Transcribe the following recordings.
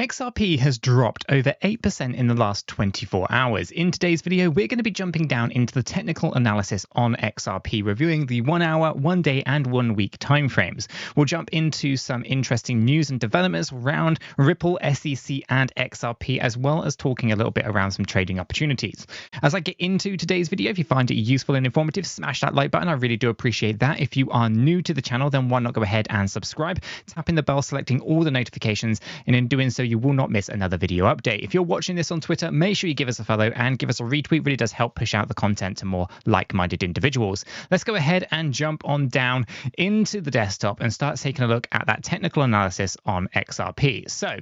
XRP has dropped over 8% in the last 24 hours. In today's video, we're going to be jumping down into the technical analysis on XRP, reviewing the 1 hour, 1 day, and 1 week timeframes. We'll jump into some interesting news and developments around Ripple, SEC, and XRP, as well as talking a little bit around some trading opportunities. As I get into today's video, if you find it useful and informative, smash that like button. I really do appreciate that. If you are new to the channel, then why not go ahead and subscribe, tapping the bell, selecting all the notifications, and in doing so, you will not miss another video update. If you're watching this on Twitter, make sure you give us a follow and give us a retweet. Really does help push out the content to more like-minded individuals. Let's go ahead and jump on down into the desktop and start taking a look at that technical analysis on XRP. So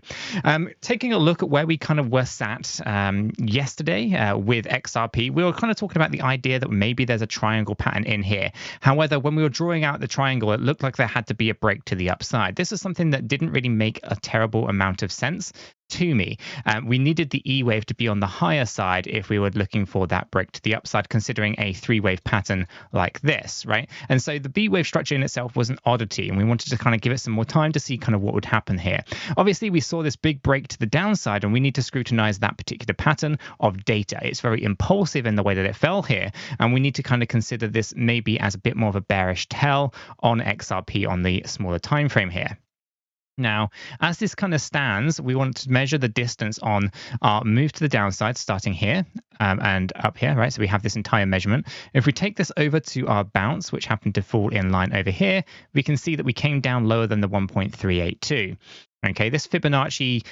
taking a look at where we kind of were sat yesterday with XRP, we were kind of talking about the idea that maybe there's a triangle pattern in here. However, when we were drawing out the triangle, it looked like there had to be a break to the upside. This is something that didn't really make a terrible amount of sense to me. We needed the E wave to be on the higher side if we were looking for that break to the upside, considering a 3-wave pattern like this, right? And so the B wave structure in itself was an oddity, and we wanted to kind of give it some more time to see kind of what would happen here. Obviously, we saw this big break to the downside, and we need to scrutinize that particular pattern of data. It's very impulsive in the way that it fell here, and we need to kind of consider this maybe as a bit more of a bearish tail on XRP on the smaller time frame here. Now, as this kind of stands, we want to measure the distance on our move to the downside, starting here and up here, right? So we have this entire measurement. If we take this over to our bounce, which happened to fall in line over here, we can see that we came down lower than the 1.382. Okay, this Fibonacci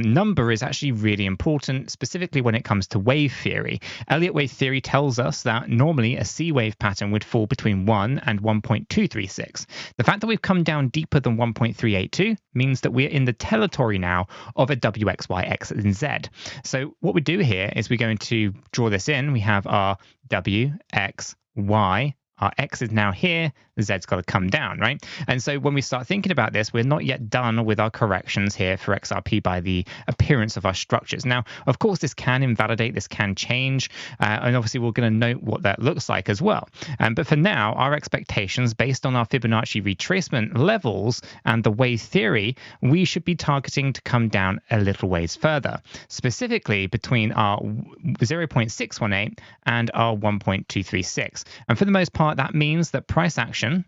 number is actually really important, specifically when it comes to wave theory. Elliott wave theory tells us that normally a C wave pattern would fall between 1 and 1.236. The fact that we've come down deeper than 1.382 means that we're in the territory now of a WXY So what we do here is we're going to draw this in. We have our W, X, Y. Our X is now here, the Z's got to come down, right? And so when we start thinking about this, we're not yet done with our corrections here for XRP by the appearance of our structures. Now, of course, this can invalidate, this can change, and obviously we're going to note what that looks like as well. But for now, our expectations based on our Fibonacci retracement levels and the wave theory, we should be targeting to come down a little ways further, specifically between our 0.618 and our 1.236. And for the most part, that means that price action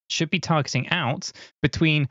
should be targeting out between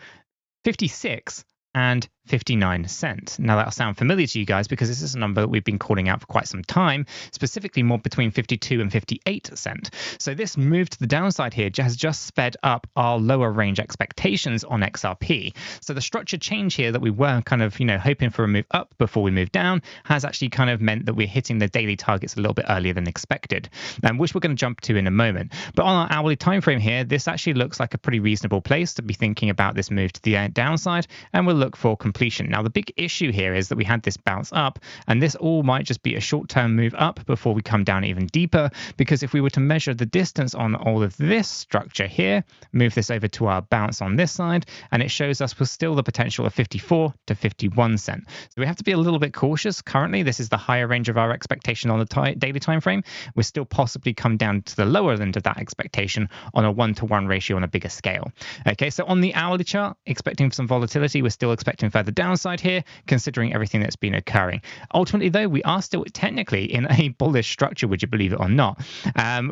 56 and 59 cents. Now that'll sound familiar to you guys because this is a number that we've been calling out for quite some time, specifically more between 52 and 58 cents. So this move to the downside here has just sped up our lower range expectations on XRP. So the structure change here that we were kind of, hoping for a move up before we move down has actually kind of meant that we're hitting the daily targets a little bit earlier than expected, which we're going to jump to in a moment. But on our hourly time frame here, this actually looks like a pretty reasonable place to be thinking about this move to the downside, and we'll look for completion. Now, the big issue here is that we had this bounce up, and this all might just be a short-term move up before we come down even deeper, because if we were to measure the distance on all of this structure here, move this over to our bounce on this side, and it shows us with still the potential of 54 to 51 cents. So we have to be a little bit cautious. Currently, this is the higher range of our expectation on the daily time frame. We're still possibly come down to the lower end of that expectation on a 1-to-1 ratio on a bigger scale. Okay, so on the hourly chart, expecting some volatility, we're still expecting further downside here, considering everything that's been occurring. Ultimately, though, we are still technically in a bullish structure, would you believe it or not?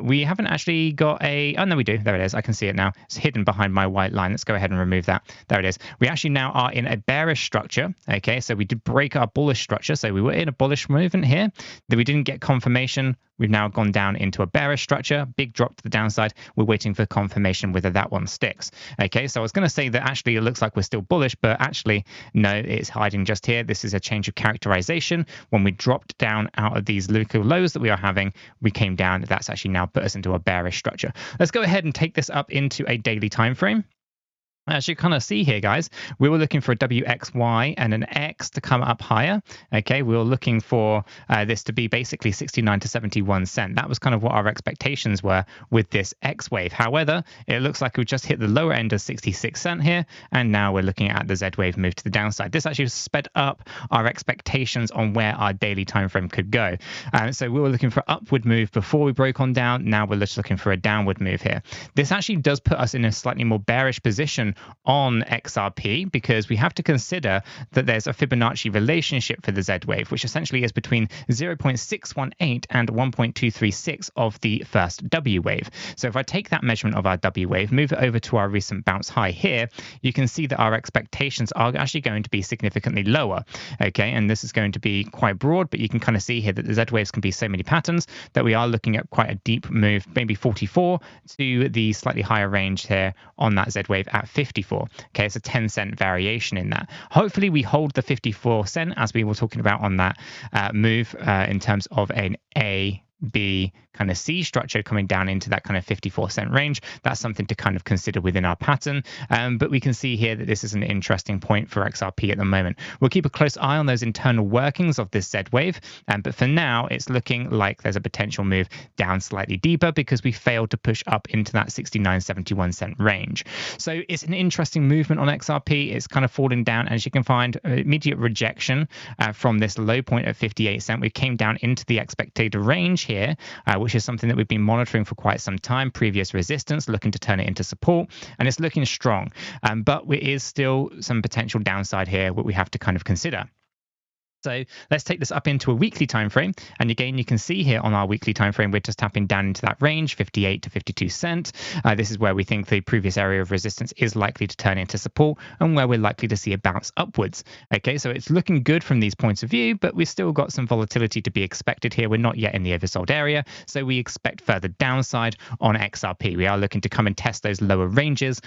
We haven't actually got a... Oh, no, we do. There it is. I can see it now. It's hidden behind my white line. Let's go ahead and remove that. There it is. We actually now are in a bearish structure. Okay, so we did break our bullish structure. So we were in a bullish movement here. That we didn't get confirmation. We've now gone down into a bearish structure, big drop to the downside. We're waiting for confirmation whether that one sticks. Okay, so I was going to say that actually it looks like we're still bullish, but actually, no, it's hiding just here. This is a change of characterization. When we dropped down out of these local lows that we are having, we came down. That's actually now put us into a bearish structure. Let's go ahead and take this up into a daily time frame. As you kind of see here, guys, we were looking for a WXY and an X to come up higher. Okay, we were looking for this to be basically 69 to 71 cents. That was kind of what our expectations were with this X wave. However, it looks like we just hit the lower end of 66 cents here, and now we're looking at the Z wave move to the downside. This actually sped up our expectations on where our daily time frame could go. So we were looking for upward move before we broke on down. Now we're just looking for a downward move here. This actually does put us in a slightly more bearish position on XRP, because we have to consider that there's a Fibonacci relationship for the Z wave, which essentially is between 0.618 and 1.236 of the first W wave. So if I take that measurement of our W wave, move it over to our recent bounce high here, you can see that our expectations are actually going to be significantly lower. Okay, and this is going to be quite broad, but you can kind of see here that the Z waves can be so many patterns that we are looking at quite a deep move, maybe 44 to the slightly higher range here on that Z wave at 54. Okay, it's a 10-cent variation in that. Hopefully we hold the 54 cent as we were talking about on that move in terms of an A, B, kind of C structure coming down into that kind of 54-cent range. That's something to kind of consider within our pattern. But we can see here that this is an interesting point for XRP at the moment. We'll keep a close eye on those internal workings of this Z wave. But for now, it's looking like there's a potential move down slightly deeper because we failed to push up into that 69.71 cent range. So it's an interesting movement on XRP. It's kind of falling down, as you can find immediate rejection from this low point at 58 cent. We came down into the expected range here, which is something that we've been monitoring for quite some time. Previous resistance, looking to turn it into support, and it's looking strong. But there is still some potential downside here, what we have to kind of consider. So let's take this up into a weekly time frame, and again you can see here on our weekly time frame we're just tapping down into that range, 58 to 52 cent. This is where we think the previous area of resistance is likely to turn into support and where we're likely to see a bounce upwards. Okay, so it's looking good from these points of view, but we've still got some volatility to be expected here. We're not yet in the oversold area, so we expect further downside on XRP. We are looking to come and test those lower ranges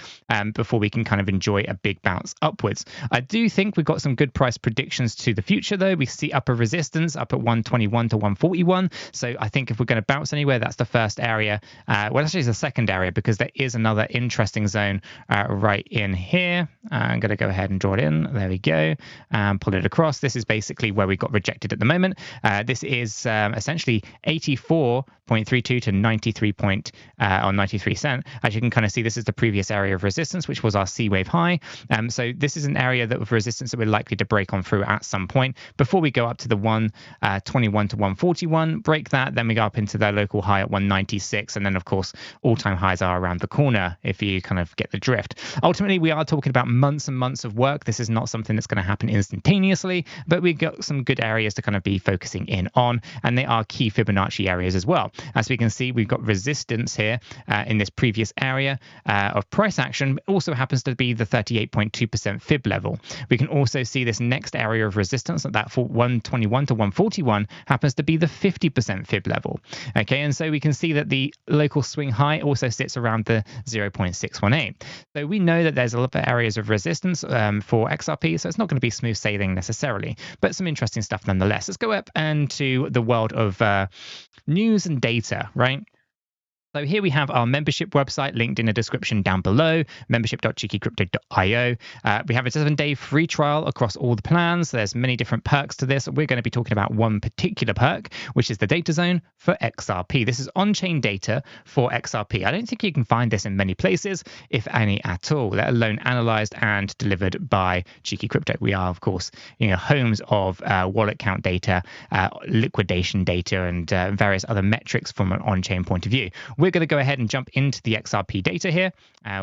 before we can kind of enjoy a big bounce upwards. I do think we've got some good price predictions to the future though. We see upper resistance up at 121 to 141. So I think if we're going to bounce anywhere, that's the first area. Well, actually it's the second area because there is another interesting zone right in here. I'm going to go ahead and draw it in. There we go. Pull it across. This is basically where we got rejected at the moment. This is essentially 84.32 to 93 cent. As you can kind of see, this is the previous area of resistance, which was our C wave high. So this is an area of resistance that we're likely to break on through at some point before we go up to the 121 to 141, break that, then we go up into the local high at 196, and then of course all-time highs are around the corner if you kind of get the drift. Ultimately, we are talking about months and months of work. This is not something that's going to happen instantaneously, but we've got some good areas to kind of be focusing in on, and they are key Fibonacci areas as well. As we can see, we've got resistance here in this previous area of price action. It also happens to be the 38.2% fib level. We can also see this next area of resistance at that 121 to 141 happens to be the 50% fib level. Okay, and so we can see that the local swing high also sits around the 0.618. So we know that there's a lot of areas of resistance for XRP, so it's not going to be smooth sailing necessarily, but some interesting stuff nonetheless. Let's go up and to the world of news and data, right? So here we have our membership website linked in the description down below, membership.𝗕𝗘𝗪𝗏𝗃𝗀𝗏𝗃. We have a 7-day free trial across all the plans. There's many different perks to this. We're going to be talking about one particular perk, which is the data zone for XRP. This is on-chain data for XRP. I don't think you can find this in many places, if any at all, let alone analyzed and delivered by Cheeky Crypto. We are, of course, homes of wallet count data, liquidation data, and various other metrics from an on-chain point of view. We're going to go ahead and jump into the XRP data here.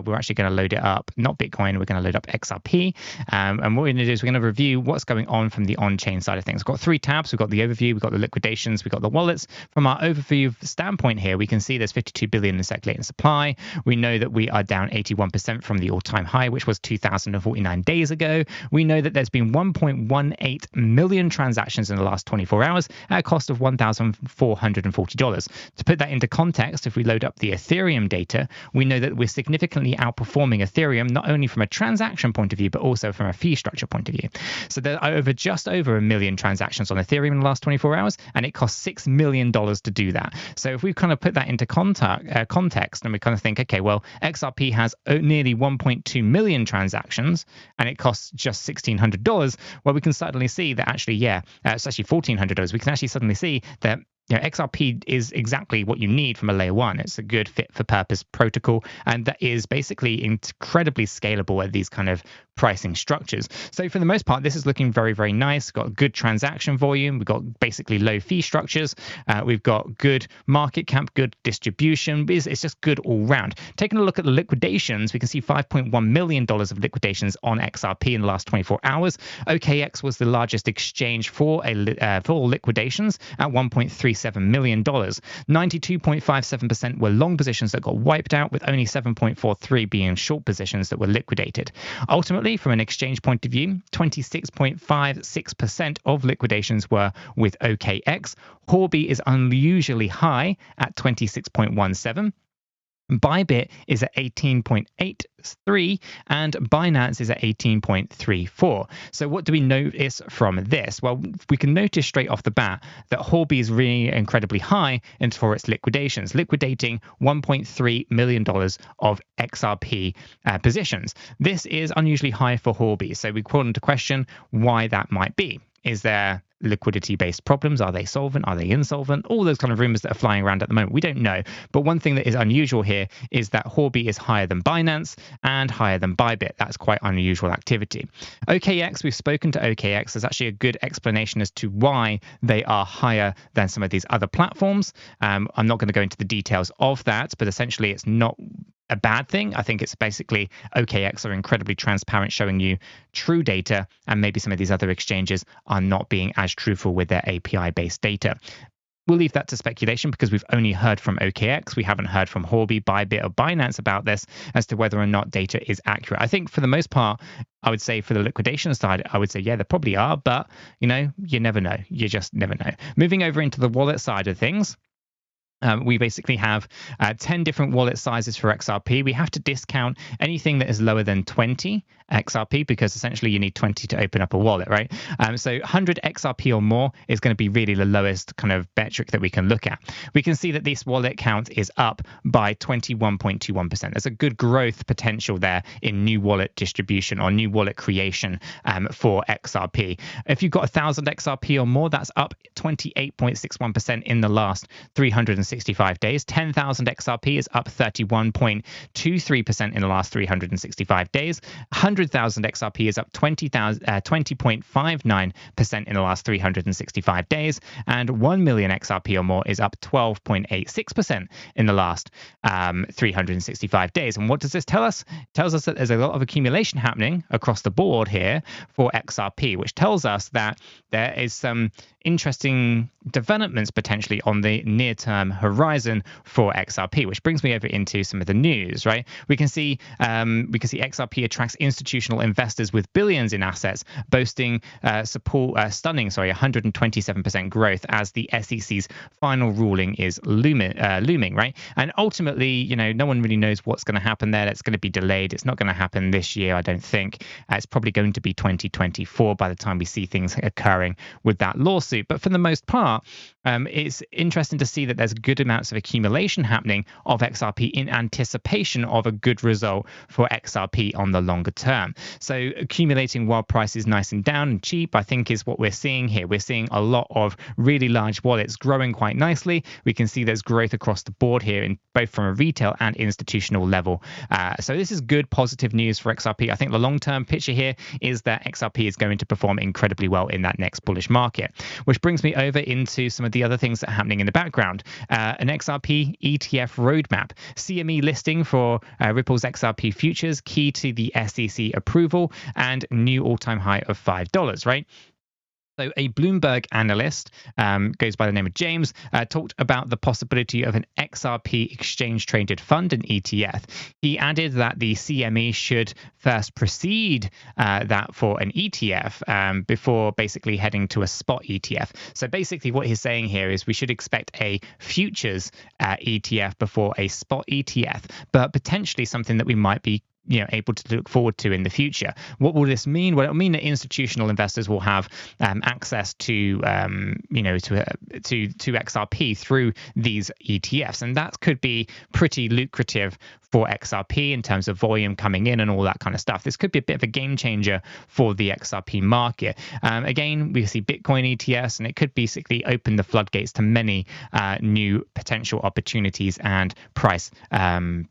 We're actually going to load it up, not Bitcoin, we're going to load up XRP. And what we're going to do is we're going to review what's going on from the on-chain side of things. We've got 3 tabs. We've got the overview, we've got the liquidations, we've got the wallets. From our overview standpoint here, we can see there's 52 billion in circulating supply. We know that we are down 81% from the all-time high, which was 2,049 days ago. We know that there's been 1.18 million transactions in the last 24 hours at a cost of $1,440. To put that into context, if we load up the Ethereum data, we know that we're significantly outperforming Ethereum, not only from a transaction point of view, but also from a fee structure point of view. So there are just over 1 million transactions on Ethereum in the last 24 hours, and it costs $6 million to do that. So if we kind of put that into context, and we kind of think, okay, well, XRP has nearly 1.2 million transactions, and it costs just $1,600, well, we can suddenly see that actually, it's actually $1,400. We can actually suddenly see that XRP is exactly what you need from a layer one. It's a good fit for purpose protocol, and that is basically incredibly scalable at these kind of pricing structures. So for the most part, this is looking very, very nice. Got good transaction volume. We've got basically low fee structures. We've got good market cap, good distribution. It's just good all round. Taking a look at the liquidations, we can see $5.1 million of liquidations on XRP in the last 24 hours. OKX was the largest exchange for liquidations at $1.37 million. 92.57% were long positions that got wiped out, with only 7.43 being short positions that were liquidated. Ultimately, from an exchange point of view, 26.56% of liquidations were with OKX. 𝗕𝗘𝗪𝗔𝗥𝗘 is unusually high at 26.17. Bybit is at 18.83 and Binance is at 18.34. So what do we notice from this? Well, we can notice straight off the bat that 𝗕𝗘𝗪 is really incredibly high for its liquidations, liquidating $1.3 million of XRP positions. This is unusually high for 𝗕𝗘𝗪. So we call into question why that might be. Is there liquidity-based problems? Are they solvent? Are they insolvent? All those kind of rumors that are flying around at the moment. We don't know. But one thing that is unusual here is that 𝗕𝗘𝗪 is higher than Binance and higher than Bybit. That's quite unusual activity. OKX, we've spoken to OKX. There's actually a good explanation as to why they are higher than some of these other platforms. I'm not going to go into the details of that, but essentially it's not a bad thing. I think it's basically OKX are incredibly transparent, showing you true data, and maybe some of these other exchanges are not being as truthful with their API-based data. We'll leave that to speculation because we've only heard from OKX. We haven't heard from 𝗕𝗘𝗪, Bybit, or Binance about this as to whether or not data is accurate. I think for the most part, I would say for the liquidation side, I would say, yeah, there probably are, but you never know. You just never know. Moving over into the wallet side of things. We basically have 10 different wallet sizes for XRP. We have to discount anything that is lower than 20 XRP because essentially you need 20 to open up a wallet, right? So 100 XRP or more is going to be really the lowest kind of metric that we can look at. We can see that this wallet count is up by 21.21%. There's a good growth potential there in new wallet distribution or new wallet creation for XRP. If you've got 1,000 XRP or more, that's up 28.61% in the last 365 days. 10,000 XRP is up 31.23% in the last 365 days. 100,000 XRP is up 20.59% in the last 365 days. And 1 million XRP or more is up 12.86% in the last 365 days. And what does this tell us? It tells us that there's a lot of accumulation happening across the board here for XRP, which tells us that there is some interesting developments potentially on the near-term horizon for XRP, which brings me over into some of the news, right? We can see XRP attracts institutional investors with billions in assets, boasting stunning 127% growth as the SEC's final ruling is looming, right? And ultimately, no one really knows what's going to happen there. That's going to be delayed. It's not going to happen this year, I don't think. It's probably going to be 2024 by the time we see things occurring with that lawsuit. But for the most part, it's interesting to see that there's good amounts of accumulation happening of XRP in anticipation of a good result for XRP on the longer term. So accumulating while price is nice and down and cheap, I think is what we're seeing here. We're seeing a lot of really large wallets growing quite nicely. We can see there's growth across the board here, in both from a retail and institutional level. So this is good, positive news for XRP. I think the long-term picture here is that XRP is going to perform incredibly well in that next bullish market. Which brings me over into some of the other things that are happening in the background. An XRP ETF roadmap, CME listing for Ripple's XRP futures, key to the SEC approval, and new all-time high of $5, right? So a Bloomberg analyst, goes by the name of James, talked about the possibility of an XRP exchange-traded fund, an ETF. He added that the CME should first precede that for an ETF before basically heading to a spot ETF. So basically what he's saying here is we should expect a futures ETF before a spot ETF, but potentially something that we might be able to look forward to in the future. What will this mean? Well, it'll mean that institutional investors will have access to XRP through these ETFs, and that could be pretty lucrative for XRP in terms of volume coming in and all that kind of stuff. This could be a bit of a game changer for the XRP market. Again, we see Bitcoin ETFs, and it could basically open the floodgates to many new potential opportunities and price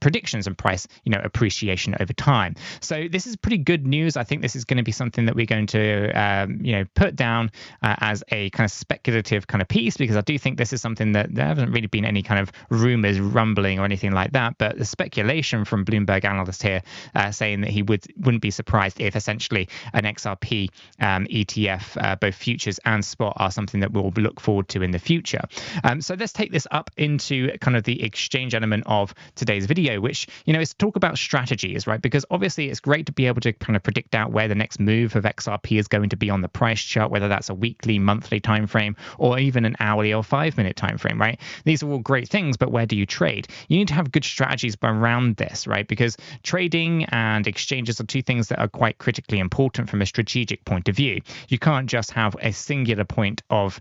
predictions and price appreciation over time. So this is pretty good news. I think this is going to be something that we're going to put down as a kind of speculative kind of piece, because I do think this is something that there haven't really been any kind of rumors rumbling or anything like that, but the speculation from Bloomberg analyst here saying that he wouldn't be surprised if essentially an XRP ETF, both futures and spot, are something that we'll look forward to in the future. So let's take this up into kind of the exchange element of today's video, which is to talk about strategies, right? Because obviously it's great to be able to kind of predict out where the next move of XRP is going to be on the price chart, whether that's a weekly, monthly time frame, or even an hourly or 5-minute time frame, right? These are all great things, but where do you trade? You need to have good strategies around this, right? Because trading and exchanges are two things that are quite critically important from a strategic point of view. You can't just have a singular point of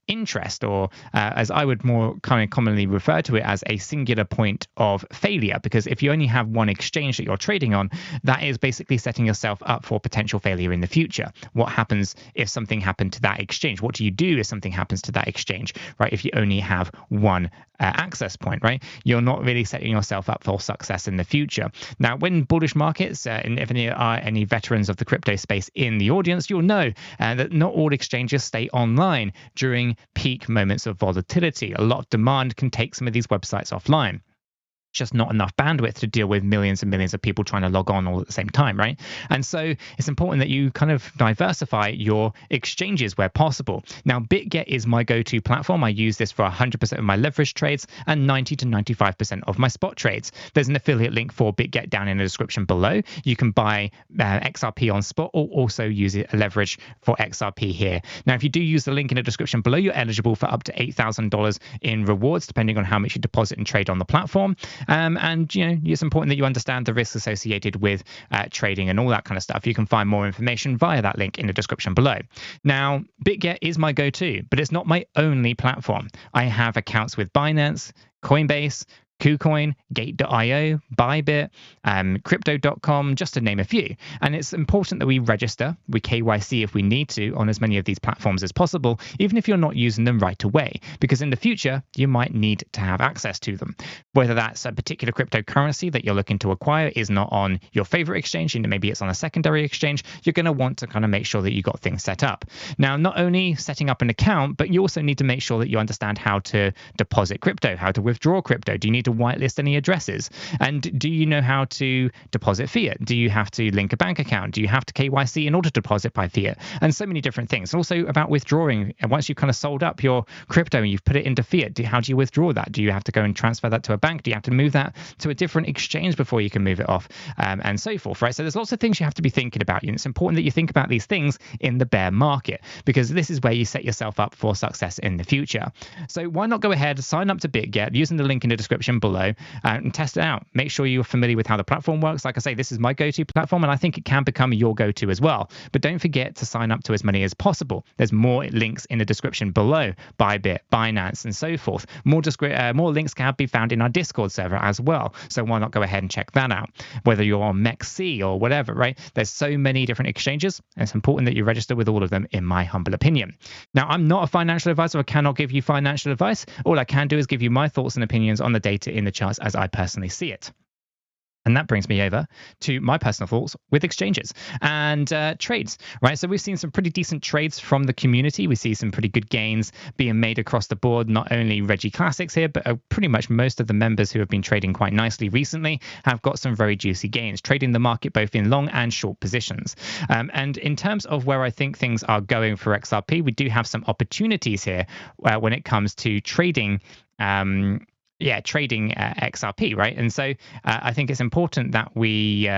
interest, or as I would more kind of commonly refer to it, as a singular point of failure, because if you only have one exchange that you're trading on, that is basically setting yourself up for potential failure in the future. What happens if something happened to that exchange? What do you do if something happens to that exchange, right? If you only have one access point, right? You're not really setting yourself up for success in the future. Now, when bullish markets, and if there are any veterans of the crypto space in the audience, you'll know that not all exchanges stay online during peak moments of volatility. A lot of demand can take some of these websites offline. Just not enough bandwidth to deal with millions and millions of people trying to log on all at the same time, right? And so it's important that you kind of diversify your exchanges where possible. Now, BitGet is my go-to platform. I use this for 100% of my leverage trades and 90 to 95% of my spot trades. There's an affiliate link for BitGet down in the description below. You can buy XRP on spot, or also use it leverage for XRP here. Now, if you do use the link in the description below, you're eligible for up to $8,000 in rewards, depending on how much you deposit and trade on the platform. And it's important that you understand the risks associated with trading and all that kind of stuff. You can find more information via that link in the description below. Now, BitGet is my go-to, but it's not my only platform. I have accounts with Binance, Coinbase, KuCoin, Gate.io, Bybit, Crypto.com, just to name a few. And it's important that we register, we KYC if we need to, on as many of these platforms as possible, even if you're not using them right away, because in the future, you might need to have access to them. Whether that's a particular cryptocurrency that you're looking to acquire is not on your favorite exchange, maybe it's on a secondary exchange, you're going to want to kind of make sure that you got things set up. Now, not only setting up an account, but you also need to make sure that you understand how to deposit crypto, how to withdraw crypto. Do you need to whitelist any addresses? And do you know how to deposit fiat? Do you have to link a bank account? Do you have to KYC in order to deposit by fiat? And so many different things. Also about withdrawing. And once you've kind of sold up your crypto and you've put it into fiat, how do you withdraw that? Do you have to go and transfer that to a bank? Do you have to move that to a different exchange before you can move it off? And so forth, right? So there's lots of things you have to be thinking about. And it's important that you think about these things in the bear market, because this is where you set yourself up for success in the future. So why not go ahead, sign up to BitGet using the link in the description below, and test it out. Make sure you're familiar with how the platform works. Like I say, this is my go-to platform, and I think it can become your go-to as well. But don't forget to sign up to as many as possible. There's more links in the description below: Bybit, Binance, and so forth. More links can be found in our Discord server as well. So why not go ahead and check that out? Whether you're on MEXC or whatever, right? There's so many different exchanges, and it's important that you register with all of them, in my humble opinion. Now, I'm not a financial advisor. I cannot give you financial advice. All I can do is give you my thoughts and opinions on the data in the charts as I personally see it. And that brings me over to my personal thoughts with exchanges and trades, right? So we've seen some pretty decent trades from the community. We see some pretty good gains being made across the board. Not only Reggie Classics here, but pretty much most of the members who have been trading quite nicely recently have got some very juicy gains, trading the market both in long and short positions. And in terms of where I think things are going for XRP, we do have some opportunities here when it comes to trading trading XRP, right? And so I think it's important that we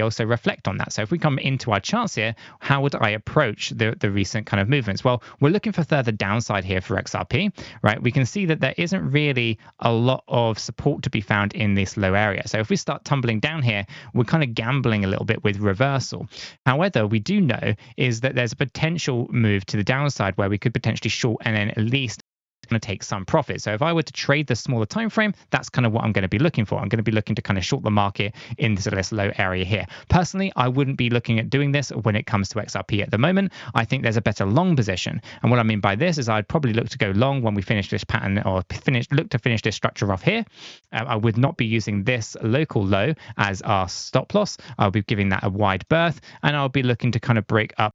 also reflect on that. So if we come into our charts here, how would I approach the recent kind of movements? Well, we're looking for further downside here for XRP, right? We can see that there isn't really a lot of support to be found in this low area. So if we start tumbling down here, we're kind of gambling a little bit with reversal. However, we do know is that there's a potential move to the downside where we could potentially short and then at least going to take some profit. So if I were to trade the smaller time frame, that's kind of what I'm going to be looking for. I'm going to be looking to kind of short the market in this low area here. Personally, I wouldn't be looking at doing this when it comes to XRP at the moment. I think there's a better long position. And what I mean by this is I'd probably look to go long when we finish this pattern or look to finish this structure off here. I would not be using this local low as our stop loss. I'll be giving that a wide berth, and I'll be looking to kind of break up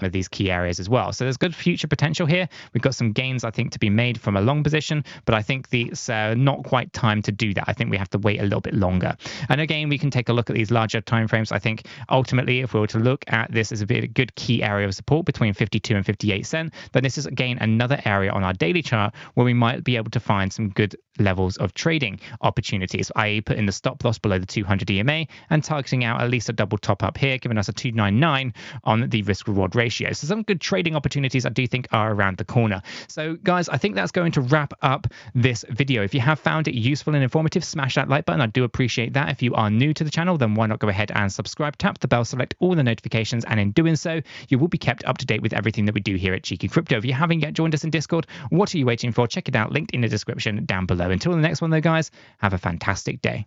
of these key areas as well. So there's good future potential here. We've got some gains, I think, to be made from a long position, but I think it's not quite time to do that. I think we have to wait a little bit longer. And again, we can take a look at these larger timeframes. I think ultimately, if we were to look at this as a good key area of support between 52 and 58 cents, then this is again another area on our daily chart where we might be able to find some good levels of trading opportunities, i.e. put in the stop loss below the 200 EMA and targeting out at least a double top up here, giving us a 299 on the risk reward ratio. So some good trading opportunities I do think are around the corner. So guys, I think that's going to wrap up this video. If you have found it useful and informative, smash that like button. I do appreciate that. If you are new to the channel, then why not go ahead and subscribe, tap the bell, select all the notifications, and in doing so, you will be kept up to date with everything that we do here at Cheeky Crypto. If you haven't yet joined us in Discord, what are you waiting for? Check it out, linked in the description down below. Until the next one though, guys, have a fantastic day.